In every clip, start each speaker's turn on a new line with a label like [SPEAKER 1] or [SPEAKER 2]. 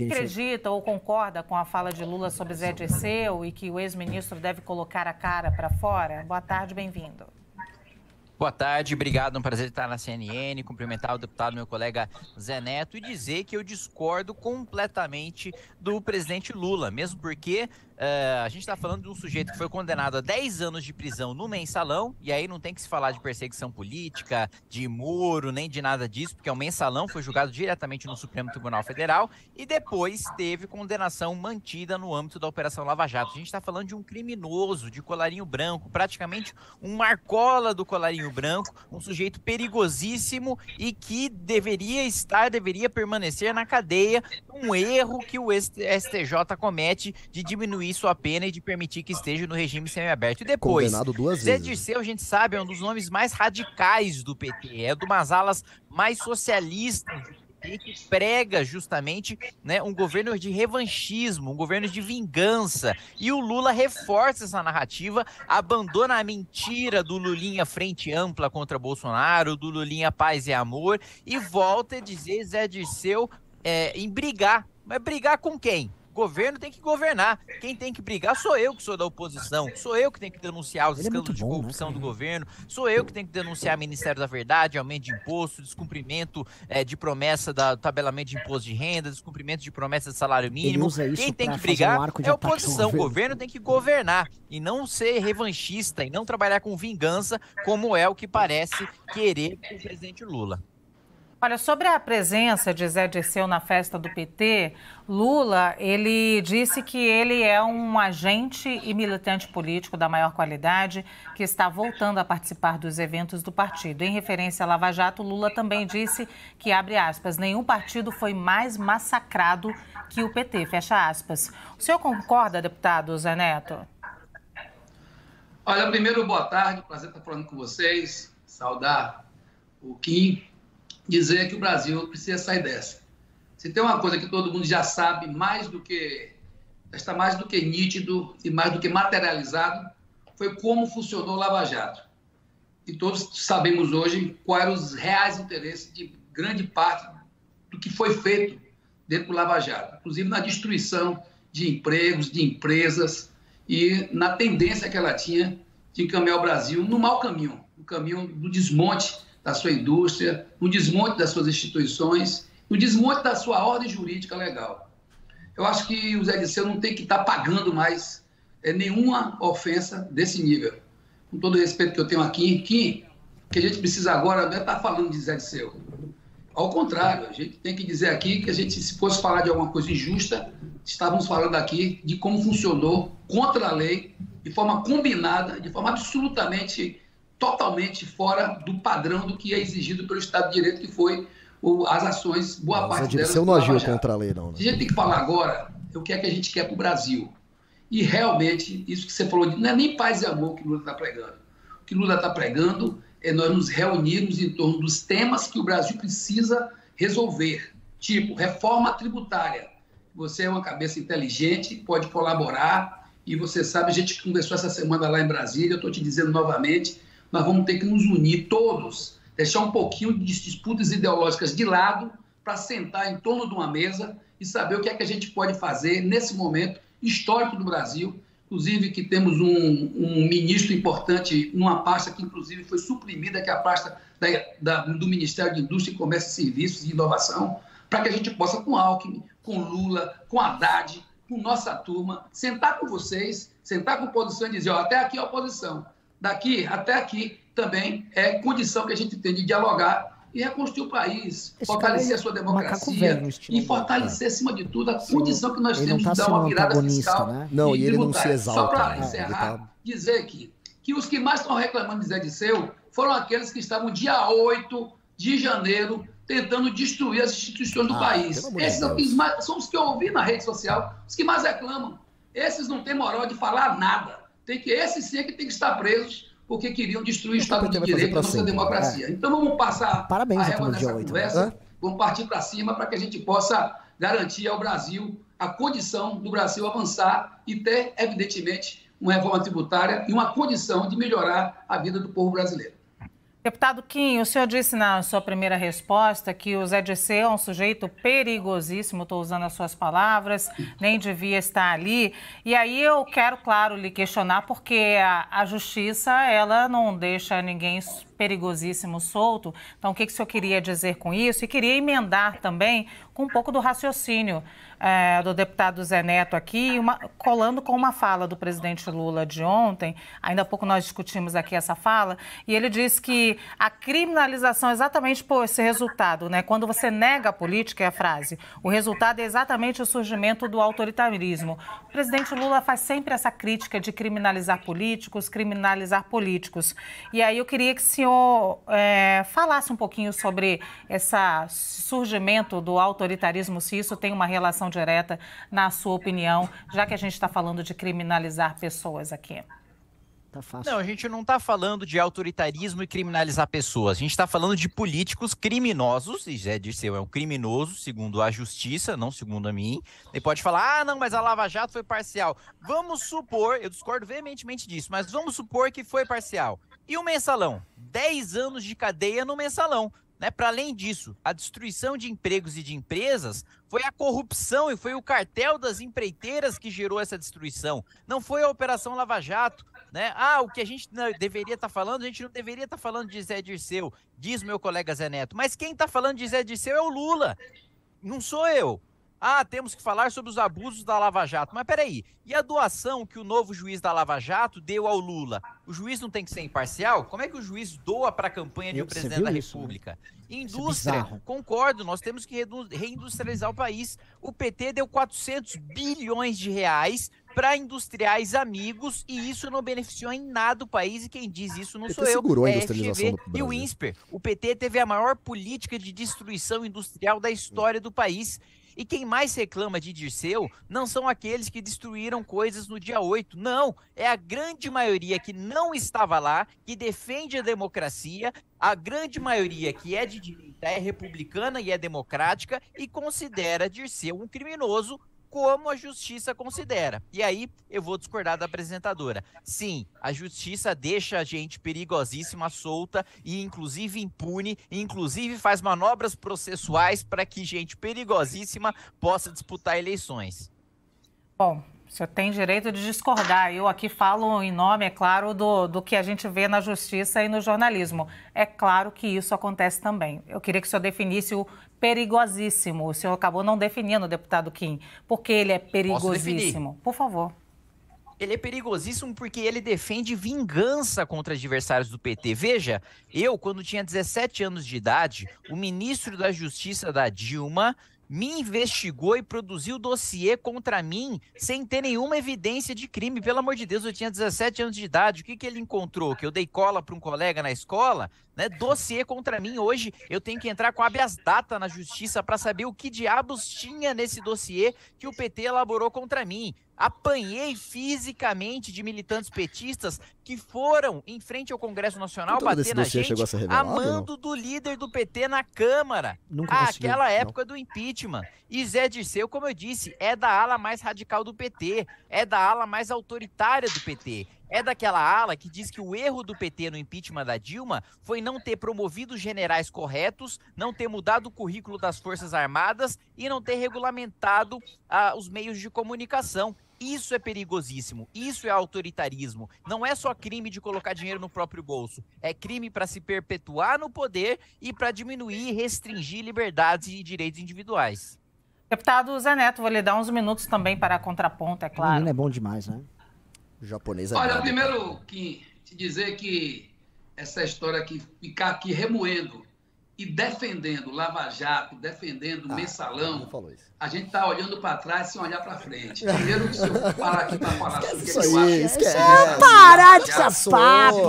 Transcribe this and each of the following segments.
[SPEAKER 1] Acredita ou concorda com a fala de Lula sobre Zé Dirceu e que o ex-ministro deve colocar a cara para fora? Boa tarde, bem-vindo.
[SPEAKER 2] Boa tarde, obrigado, um prazer estar na CNN, cumprimentar o deputado, meu colega Zé Neto, e dizer que eu discordo completamente do presidente Lula, mesmo porque a gente está falando de um sujeito que foi condenado a 10 anos de prisão no mensalão, e aí não tem que se falar de perseguição política, de Moro, nem de nada disso, porque o mensalão foi julgado diretamente no Supremo Tribunal Federal e depois teve condenação mantida no âmbito da Operação Lava Jato. A gente está falando de um criminoso de colarinho branco, praticamente um marcola do colarinho branco, um sujeito perigosíssimo e que deveria permanecer na cadeia, um erro que o STJ comete de diminuir sua pena e de permitir que esteja no regime semiaberto. E depois, Zé Dirceu, a gente sabe, é um dos nomes mais radicais do PT, é de umas alas mais socialistas do PT, que prega justamente, né, um governo de revanchismo, um governo de vingança. E o Lula reforça essa narrativa, abandona a mentira do Lulinha frente ampla contra Bolsonaro, do Lulinha paz e amor, e volta a dizer Zé Dirceu em brigar. Mas brigar com quem? O governo tem que governar. Quem tem que brigar sou eu, que sou da oposição. Sou eu que tenho que denunciar os escândalos de corrupção do governo. Sou eu que tenho que denunciar o Ministério da Verdade, aumento de imposto, descumprimento de promessa do tabelamento de imposto de renda, descumprimento de promessa de salário mínimo. Quem tem que brigar é a oposição. O governo tem que governar e não ser revanchista e não trabalhar com vingança, como é o que parece querer o presidente Lula.
[SPEAKER 1] Olha, sobre a presença de Zé Dirceu na festa do PT, Lula, ele disse que ele é um agente e militante político da maior qualidade que está voltando a participar dos eventos do partido. Em referência à Lava Jato, Lula também disse que, abre aspas, nenhum partido foi mais massacrado que o PT, fecha aspas. O senhor concorda, deputado Zé Neto?
[SPEAKER 3] Olha, primeiro, boa tarde, prazer estar falando com vocês, saudar o Kim. Dizer que o Brasil precisa sair dessa. Se tem uma coisa que todo mundo já sabe, está mais do que nítido e mais do que materializado, foi como funcionou o Lava Jato. E todos sabemos hoje quais eram os reais interesses de grande parte do que foi feito dentro do Lava Jato, inclusive na destruição de empregos, de empresas e na tendência que ela tinha de encaminhar o Brasil no mau caminho, no caminho do desmonte da sua indústria, no desmonte das suas instituições, no desmonte da sua ordem jurídica legal. Eu acho que o Zé Dirceu não tem que estar pagando mais nenhuma ofensa desse nível. Com todo o respeito que eu tenho aqui, que a gente precisa agora não é estar falando de Zé Dirceu. Ao contrário, a gente tem que dizer aqui que a gente, se fosse falar de alguma coisa injusta, estávamos falando aqui de como funcionou contra a lei, de forma combinada, de forma absolutamente totalmente fora do padrão do que é exigido pelo Estado de Direito, que foi as ações, boa parte delas.
[SPEAKER 4] Você não agiu contra a lei, não, né?
[SPEAKER 3] A gente tem que falar agora o que é que a gente quer para o Brasil. E realmente, isso que você falou, não é nem paz e amor que o Lula está pregando. O que o Lula está pregando é nós nos reunirmos em torno dos temas que o Brasil precisa resolver. Tipo, reforma tributária. Você é uma cabeça inteligente, pode colaborar, e você sabe, a gente conversou essa semana lá em Brasília, eu estou te dizendo novamente, nós vamos ter que nos unir todos, deixar um pouquinho de disputas ideológicas de lado para sentar em torno de uma mesa e saber o que é que a gente pode fazer nesse momento histórico do Brasil, inclusive que temos um ministro importante numa pasta que inclusive foi suprimida, que é a pasta do Ministério de Indústria, Comércio e Serviços e Inovação, para que a gente possa, com Alckmin, com Lula, com Haddad, com nossa turma, sentar com vocês, sentar com a oposição e dizer, ó, até aqui é a oposição. Daqui até aqui também é condição que a gente tem de dialogar e reconstruir o país, fortalecer a sua democracia e fortalecer, acima de tudo, a condição que nós temos de dar uma virada fiscal.
[SPEAKER 4] Né? Não, e ele não se exalta.
[SPEAKER 3] Só para encerrar, dizer que os que mais estão reclamando de Zé Dirceu foram aqueles que estavam dia 8 de janeiro tentando destruir as instituições do país. Esses são os que eu ouvi na rede social, os que mais reclamam. Esses não têm moral de falar nada. Esses sim é que tem que estar presos porque queriam destruir o Estado de Direito e a nossa democracia. Então vamos passar a régua nessa conversa, vamos partir para cima para que a gente possa garantir ao Brasil a condição do Brasil avançar e ter, evidentemente, uma reforma tributária e uma condição de melhorar a vida do povo brasileiro.
[SPEAKER 1] Deputado Kim, o senhor disse na sua primeira resposta que o Zé Dirceu é um sujeito perigosíssimo, estou usando as suas palavras, nem devia estar ali. E aí eu quero, claro, lhe questionar, porque a justiça, ela não deixa ninguém perigosíssimo solto. Então, o que o senhor queria dizer com isso? E queria emendar também com um pouco do raciocínio do deputado Zé Neto aqui, colando com uma fala do presidente Lula de ontem. Ainda há pouco nós discutimos aqui essa fala, e ele disse que a criminalização é exatamente por esse resultado, né? Quando você nega a política, é a frase, o resultado é exatamente o surgimento do autoritarismo. O presidente Lula faz sempre essa crítica de criminalizar políticos. E aí eu queria que o senhor falasse um pouquinho sobre esse surgimento do autoritarismo, se isso tem uma relação direta, na sua opinião, já que a gente está falando de criminalizar pessoas aqui.
[SPEAKER 2] Tá fácil. Não, a gente não está falando de autoritarismo e criminalizar pessoas. A gente está falando de políticos criminosos, e Zé Dirceu é um criminoso, segundo a justiça, não segundo a mim. Ele pode falar, não, mas a Lava Jato foi parcial. Vamos supor, eu discordo veementemente disso, mas vamos supor que foi parcial. E o mensalão? 10 anos de cadeia no mensalão. Né? Para além disso, a destruição de empregos e de empresas foi a corrupção e foi o cartel das empreiteiras que gerou essa destruição. Não foi a Operação Lava Jato. Né? O que a gente deveria estar falando, a gente não deveria estar falando de Zé Dirceu, diz meu colega Zé Neto. Mas quem está falando de Zé Dirceu é o Lula, não sou eu. Temos que falar sobre os abusos da Lava Jato. Mas peraí, e a doação que o novo juiz da Lava Jato deu ao Lula? O juiz não tem que ser imparcial? Como é que o juiz doa para a campanha de um presidente da República? Indústria, concordo, nós temos que reindustrializar o país. O PT deu 400 bilhões de reais para industriais amigos e isso não beneficiou em nada o país, e quem diz isso não sou eu,
[SPEAKER 4] é a FGV
[SPEAKER 2] e o INSPER. O PT teve a maior política de destruição industrial da história do país. E quem mais reclama de Dirceu não são aqueles que destruíram coisas no dia 8, não, é a grande maioria que não estava lá, que defende a democracia, a grande maioria que é de direita, é republicana e é democrática e considera Dirceu um criminoso, como a justiça considera. E aí eu vou discordar da apresentadora. Sim, a justiça deixa a gente perigosíssima solta e inclusive impune, e inclusive faz manobras processuais para que gente perigosíssima possa disputar eleições.
[SPEAKER 1] Bom, o senhor tem direito de discordar. Eu aqui falo em nome, é claro, do que a gente vê na justiça e no jornalismo. É claro que isso acontece também. Eu queria que o senhor definisse o perigosíssimo. O senhor acabou não definindo, deputado Kim, porque ele é perigosíssimo. Por favor.
[SPEAKER 2] Ele é perigosíssimo porque ele defende vingança contra adversários do PT. Veja, eu, quando tinha 17 anos de idade, o ministro da Justiça da Dilma me investigou e produziu dossiê contra mim sem ter nenhuma evidência de crime. Pelo amor de Deus, eu tinha 17 anos de idade. O que ele encontrou? Que eu dei cola para um colega na escola? Né? Dossiê contra mim. Hoje eu tenho que entrar com habeas data na justiça para saber o que diabos tinha nesse dossiê que o PT elaborou contra mim. Apanhei fisicamente de militantes petistas que foram em frente ao Congresso Nacional bater na gente a mando do líder do PT na Câmara. Aquela época do impeachment. E Zé Dirceu, como eu disse, é da ala mais radical do PT, é da ala mais autoritária do PT. É daquela ala que diz que o erro do PT no impeachment da Dilma foi não ter promovido generais corretos, não ter mudado o currículo das Forças Armadas e não ter regulamentado os meios de comunicação. Isso é perigosíssimo, isso é autoritarismo. Não é só crime de colocar dinheiro no próprio bolso, é crime para se perpetuar no poder e para diminuir e restringir liberdades e direitos individuais.
[SPEAKER 1] Deputado Zé Neto, vou lhe dar uns minutos também para a contraponto, é claro. O menino
[SPEAKER 5] é bom demais, né?
[SPEAKER 4] O japonês é
[SPEAKER 3] Olha,
[SPEAKER 4] bom.
[SPEAKER 3] primeiro, Kim, te dizer que essa história aqui, ficar aqui remoendo e defendendo Lava Jato, defendendo Mensalão, a gente está olhando para trás sem olhar para frente. Primeiro que o senhor parar aqui para falar sobre o que eu acho.
[SPEAKER 5] Parar de papo,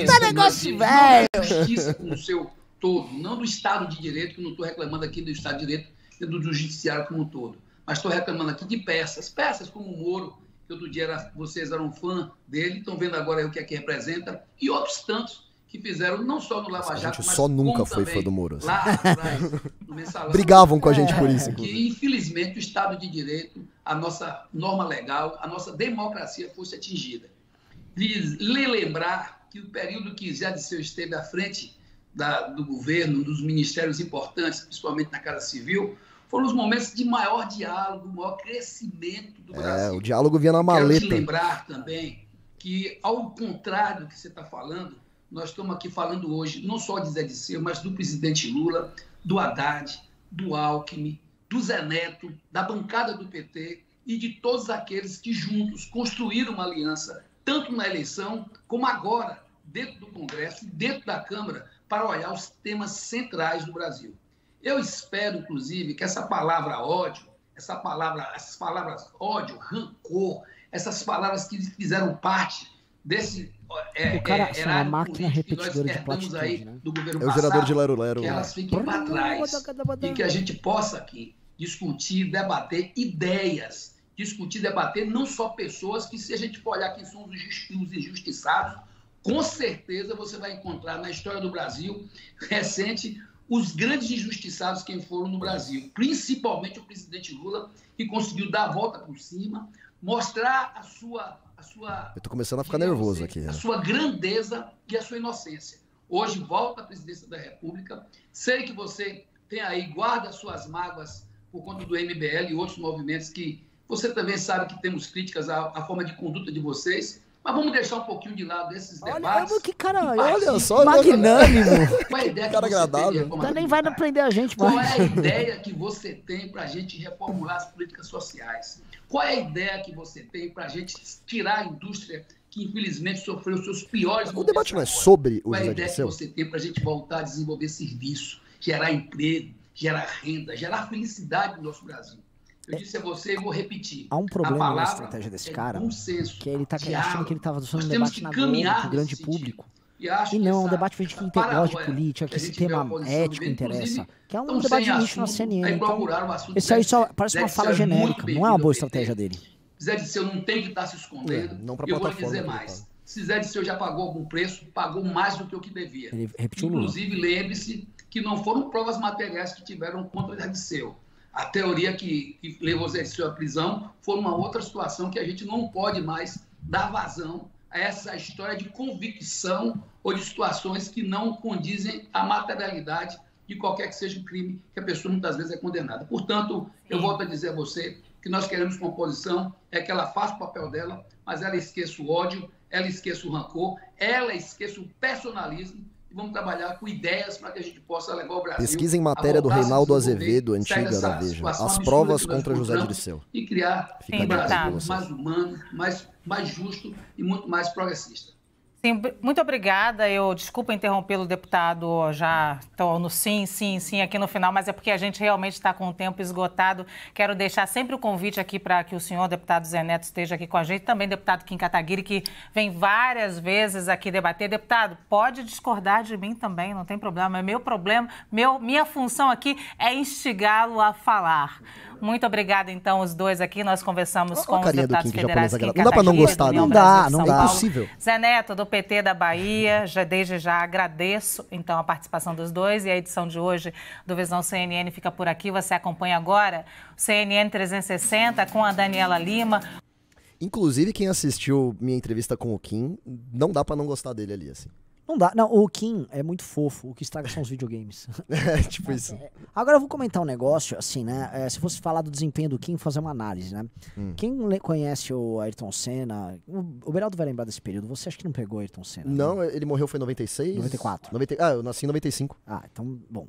[SPEAKER 5] tá negócio velho.
[SPEAKER 3] Justiça com o seu todo, não do Estado de Direito, que eu não estou reclamando aqui do Estado de Direito e do Judiciário como um todo, mas estou reclamando aqui de peças como o Moro, que outro dia vocês eram fã dele, estão vendo agora o que aqui representa, e outros tantos que fizeram, não só no Lava Jato,
[SPEAKER 4] mas só nunca foi fã do Moro.
[SPEAKER 3] Lá atrás, no Mensalão.
[SPEAKER 4] Brigavam com a gente por isso, inclusive.
[SPEAKER 3] Que, infelizmente, o Estado de Direito, a nossa norma legal, a nossa democracia fosse atingida. Lhe lembrar que o período que Zé Dirceu esteve à frente do governo, dos ministérios importantes, principalmente na Casa Civil, foram os momentos de maior diálogo, maior crescimento do Brasil.
[SPEAKER 4] O diálogo vinha na maleta.
[SPEAKER 3] Quero te lembrar também que, ao contrário do que você está falando, nós estamos aqui falando hoje não só de Zé Dirceu, mas do presidente Lula, do Haddad, do Alckmin, do Zé Neto, da bancada do PT e de todos aqueles que juntos construíram uma aliança, tanto na eleição como agora, dentro do Congresso e dentro da Câmara, para olhar os temas centrais do Brasil. Eu espero, inclusive, que essa palavra ódio, essas palavras ódio, rancor, essas palavras que fizeram parte desse
[SPEAKER 5] o cara é uma máquina repetidora de platitude, né?
[SPEAKER 3] Do governo
[SPEAKER 4] É o gerador de lero-lero.
[SPEAKER 3] Que elas fiquem para trás e que a gente possa aqui discutir, debater ideias, discutir, debater não só pessoas que, se a gente for olhar quem são os injustiçados, com certeza você vai encontrar na história do Brasil recente os grandes injustiçados que foram no Brasil, principalmente o presidente Lula, que conseguiu dar a volta por cima, mostrar a sua
[SPEAKER 4] Eu tô começando a ficar nervoso aqui.
[SPEAKER 3] A sua grandeza e a sua inocência. Hoje volta à presidência da República. Sei que você tem aí, guarda suas mágoas por conta do MBL e outros movimentos que você também sabe que temos críticas à forma de conduta de vocês. Mas vamos deixar um pouquinho de lado desses debates.
[SPEAKER 5] Olha que cara,
[SPEAKER 4] olha só,
[SPEAKER 5] magnânimo.
[SPEAKER 3] Qual é a ideia
[SPEAKER 4] cara
[SPEAKER 3] que você
[SPEAKER 4] agradável.
[SPEAKER 3] tem?
[SPEAKER 5] Nem vai prender a gente mais.
[SPEAKER 3] Qual é a ideia que você tem para a gente reformular as políticas sociais? Qual é a ideia que você tem para a gente tirar a indústria que, infelizmente, sofreu os seus piores momentos?
[SPEAKER 4] O debate não é sobre o
[SPEAKER 3] Qual é a
[SPEAKER 4] Zé
[SPEAKER 3] ideia que
[SPEAKER 4] Dirceu?
[SPEAKER 3] você tem para a gente voltar a desenvolver serviço, gerar emprego, gerar renda, gerar felicidade no nosso Brasil? Eu disse a você e vou repetir.
[SPEAKER 5] Há um problema na estratégia desse cara, que ele tá achando que ele estava fazendo um debate na Globo, com o grande público. E não, é um debate pra gente que gosta de política, que esse tema ético interessa. Que é um debate de nicho na CNN. Então, esse aí só parece uma fala genérica, não é uma boa estratégia dele.
[SPEAKER 3] Zé Dirceu não tem que estar se escondendo. E eu vou lhe dizer mais. Se Zé Dirceu já pagou algum preço, pagou mais do que o que devia.
[SPEAKER 5] Ele repetiu o Lula.
[SPEAKER 3] Inclusive, lembre-se que não foram provas materiais que tiveram contra Zé Dirceu. A teoria que levou Zé Dirceu à prisão foi uma outra situação que a gente não pode mais dar vazão a essa história de convicção ou de situações que não condizem à materialidade de qualquer que seja o crime que a pessoa muitas vezes é condenada. Portanto, eu volto a dizer a você que nós queremos com a oposição é que ela faça o papel dela, mas ela esqueça o ódio, ela esqueça o rancor, ela esqueça o personalismo. E vamos trabalhar com ideias para que a gente possa levar o Brasil.
[SPEAKER 4] Pesquisa em matéria do Reinaldo Azevedo, antiga da Veja. As provas contra José Dirceu.
[SPEAKER 3] E criar um Brasil mais humano, mais justo e muito mais progressista.
[SPEAKER 1] Sim, muito obrigada. Desculpa interrompê-lo, deputado, já estou no sim aqui no final, mas é porque a gente realmente está com o tempo esgotado. Quero deixar sempre o convite aqui para que o senhor, deputado Zé Neto, esteja aqui com a gente, também deputado Kim Kataguiri, que vem várias vezes aqui debater. Deputado, pode discordar de mim também, não tem problema. É meu problema, minha função aqui é instigá-lo a falar. Muito obrigada, então, os dois aqui. Nós conversamos com os deputados federais.
[SPEAKER 4] Não dá para não gostar,
[SPEAKER 5] não dá, não dá.
[SPEAKER 4] É impossível.
[SPEAKER 1] Zé Neto, do PT da Bahia, desde já agradeço, então, a participação dos dois. E a edição de hoje do Visão CNN fica por aqui. Você acompanha agora o CNN 360 com a Daniela Lima.
[SPEAKER 4] Inclusive, quem assistiu minha entrevista com o Kim, não dá para não gostar dele ali, assim.
[SPEAKER 5] Não dá. Não, o Kim é muito fofo. O que estraga são os videogames.
[SPEAKER 4] É, tipo isso.
[SPEAKER 5] Agora eu vou comentar um negócio, assim, né? Se fosse falar do desempenho do Kim, fazer uma análise, né? Quem conhece o Ayrton Senna... O Beraldo vai lembrar desse período. Você acha que não pegou Ayrton Senna?
[SPEAKER 4] Não,
[SPEAKER 5] né?
[SPEAKER 4] Ele morreu foi em 96?
[SPEAKER 5] 94.
[SPEAKER 4] Eu nasci em 95.
[SPEAKER 5] Ah, então, bom.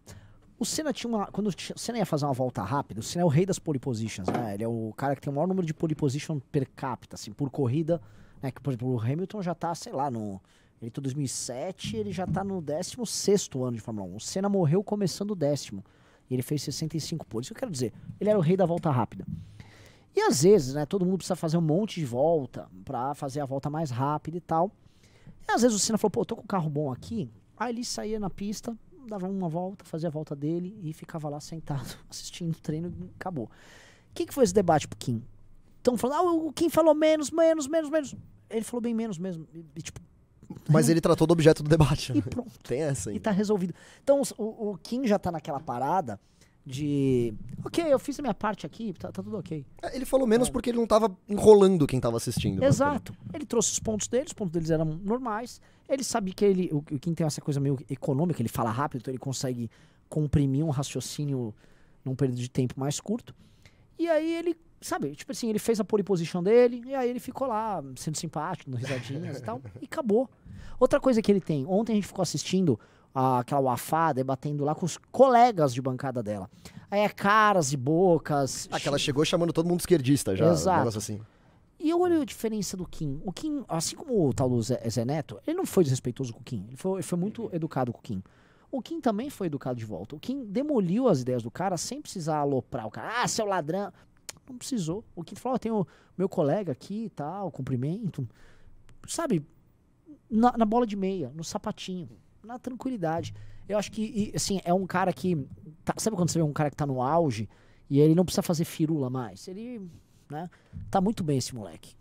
[SPEAKER 5] O Senna tinha uma... Quando o Senna ia fazer uma volta rápida, o Senna é o rei das pole positions, né? Ele é o cara que tem o maior número de pole position per capita, assim, por corrida, né? Que, por exemplo, o Hamilton já tá, sei lá, no... Ele em 2007, ele já tá no 16º ano de Fórmula 1. O Senna morreu começando o 10º. E ele fez 65 poles. Isso que eu quero dizer. Ele era o rei da volta rápida. E às vezes, né, todo mundo precisa fazer um monte de volta pra fazer a volta mais rápida e tal. E às vezes o Senna falou, pô, tô com um carro bom aqui. Aí ele saía na pista, dava uma volta, fazia a volta dele e ficava lá sentado, assistindo o treino e acabou. O que foi esse debate pro Kim? Estão falando, o Kim falou menos. Ele falou bem menos mesmo. E tipo,
[SPEAKER 4] mas ele tratou do objeto do debate.
[SPEAKER 5] E pronto.
[SPEAKER 4] Tem essa aí.
[SPEAKER 5] E tá resolvido. Então o Kim já tá naquela parada de... Ok, eu fiz a minha parte aqui, tá tudo ok.
[SPEAKER 4] Ele falou menos porque ele não tava enrolando quem tava assistindo.
[SPEAKER 5] Exato. Ele trouxe os pontos deles eram normais. Ele sabe que o Kim tem essa coisa meio econômica, ele fala rápido, então ele consegue comprimir um raciocínio num período de tempo mais curto. E aí ele, sabe, tipo assim, ele fez a pole position dele, e aí ele ficou lá, sendo simpático, dando risadinhas e tal, e acabou. Outra coisa que ele tem, ontem a gente ficou assistindo aquela Wafá debatendo lá com os colegas de bancada dela. Aí é caras e bocas.
[SPEAKER 4] Que ela chegou chamando todo mundo esquerdista já.
[SPEAKER 5] Exato.
[SPEAKER 4] Um negócio assim.
[SPEAKER 5] E eu olho a diferença do Kim. O Kim, assim como o tal do Zé Neto, ele não foi desrespeitoso com o Kim. Ele foi muito educado com o Kim. O Kim também foi educado de volta. O Kim demoliu as ideias do cara sem precisar aloprar o cara. Ah, seu ladrão. Não precisou. O Kim falou, tem o meu colega aqui e tal, cumprimento. Sabe, na bola de meia, no sapatinho, na tranquilidade. Eu acho que, assim, é um cara que... sabe quando você vê um cara que tá no auge e ele não precisa fazer firula mais? Ele... né? Tá muito bem esse moleque.